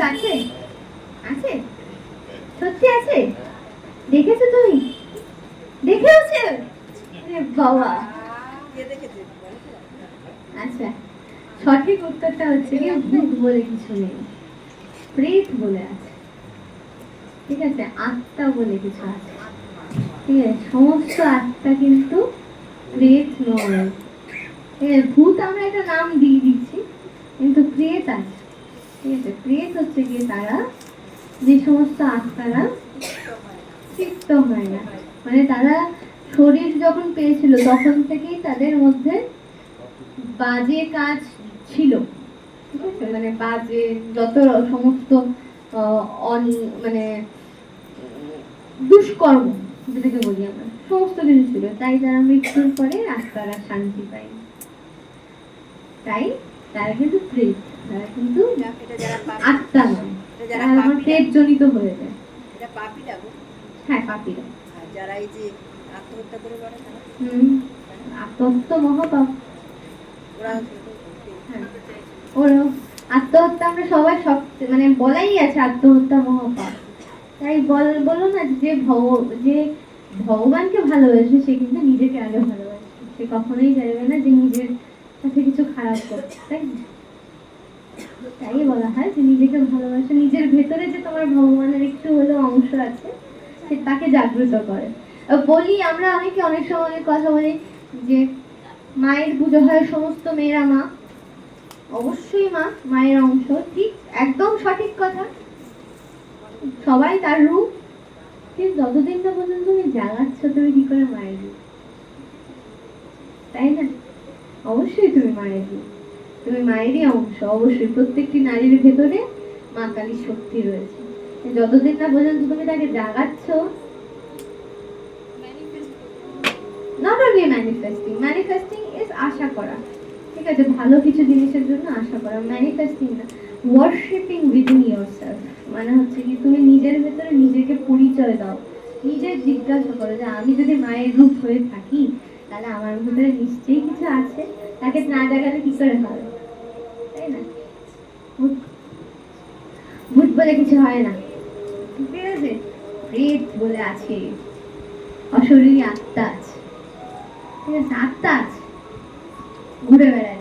আছে? আছে? সত্যি আছে? দেখেছো তুমি? দেখেছো? বাবা, আচ্ছা, সঠিক উত্তরটা হচ্ছে কি ভূত বলে কিছু নেই, প্রেত বলে আছে। ঠিক আছে, আত্মা বলে কিছু আছে। ঠিক আছে, সমস্ত আত্মা কিন্তু প্রেত নয়। ঠিক আছে, ভূত আমরা একটা নাম দিয়ে দিচ্ছি, কিন্তু প্রেত আছে। ঠিক আছে, প্রেত হচ্ছে গিয়ে তারা যে সমস্ত আত্মারা তৃপ্ত হয় না, মানে তারা শরীর যখন পেয়েছিল তখন থেকেই তাদের মধ্যে বাজে কাজ ছিল। ঠিক আছে, মানে বাজে যত সমস্ত মানে দুষ্কর্ম যেটাকে বলি আমরা, সমস্ত কিছু ছিল, তাই তারা মৃত্যুর পরে আত্মারা শান্তি পায়। তাই তারা কিন্তু প্রেত, তারা কিন্তু আত্মা নয়, তারা আমার প্রেত জনিত হয়ে যায়। হ্যাঁ, পাপীরা। যারা এই যে আত্মহত্যা করে বলে না, আত্মহত্যা মহাপাপ। ওরা হ্যাঁ, ওরা আত্মহত্যা আমরা সবাই সব মানে বলাই আছে আত্মহত্যা মহাপাপ। তাই বলো না যে যে ভগবানকে ভালোবাসে সে কিন্তু নিজেকে আগে ভালোবাসে, সে কখনোই চাইবে না যে নিজের সাথে কিছু খারাপ করতে, তাই না? তাই বলা হয় যে নিজেকে ভালোবাসে, নিজের ভেতরে যে তোমার ভগবানের একটু হলেও অংশ আছে সে তাকে জাগ্রত করে। বলি আমরা অনেকে অনেক সময় অনেক কথা বলি যে মায়ের পুজো হয়, সমস্ত মেয়েরা মা, অবশ্যই মা মায়ের অংশ, ঠিক একদম সঠিক কথা, সবাই তার রূপ, কিন্তু যতদিন না পর্যন্ত তুমি জাগাচ্ছ তুমি কি করে মায়ের রূপ, তাই না? অবশ্যই তুমি মায়ের রূপ, তুমি মায়েরই অংশ, অবশ্যই প্রত্যেকটি নারীর ভেতরে মা কালীর শক্তি রয়েছে। যতদিন না পর্যন্ত তুমি তাকে জাগাচ্ছ, not only manifesting is আশা করা, ঠিক আছে, ভালো কিছু জিনিসের জন্য আশা করা, ম্যানিফেস্টিং না, ওয়ার্শিপিং উইদিন ইয়োরসেলফ, মানে হচ্ছে কি তুমি নিজের ভেতরে নিজেকে পরিচয় দাও, নিজের জিজ্ঞাসা করো যে আমি যদি মায়ের রূপ হয়ে থাকি তাহলে আমার ভেতরে নিশ্চয়ই কিছু আছে, তাকে না জাগালে কি করে হবে, তাই না? ভূত বলে কিছু হয় না, ঠিক আছে, প্রেত বলে আছে, অশরীরী আত্মা আছে, ঠিক আছে, আত্মা আছে, ঘুরে বেড়ায়।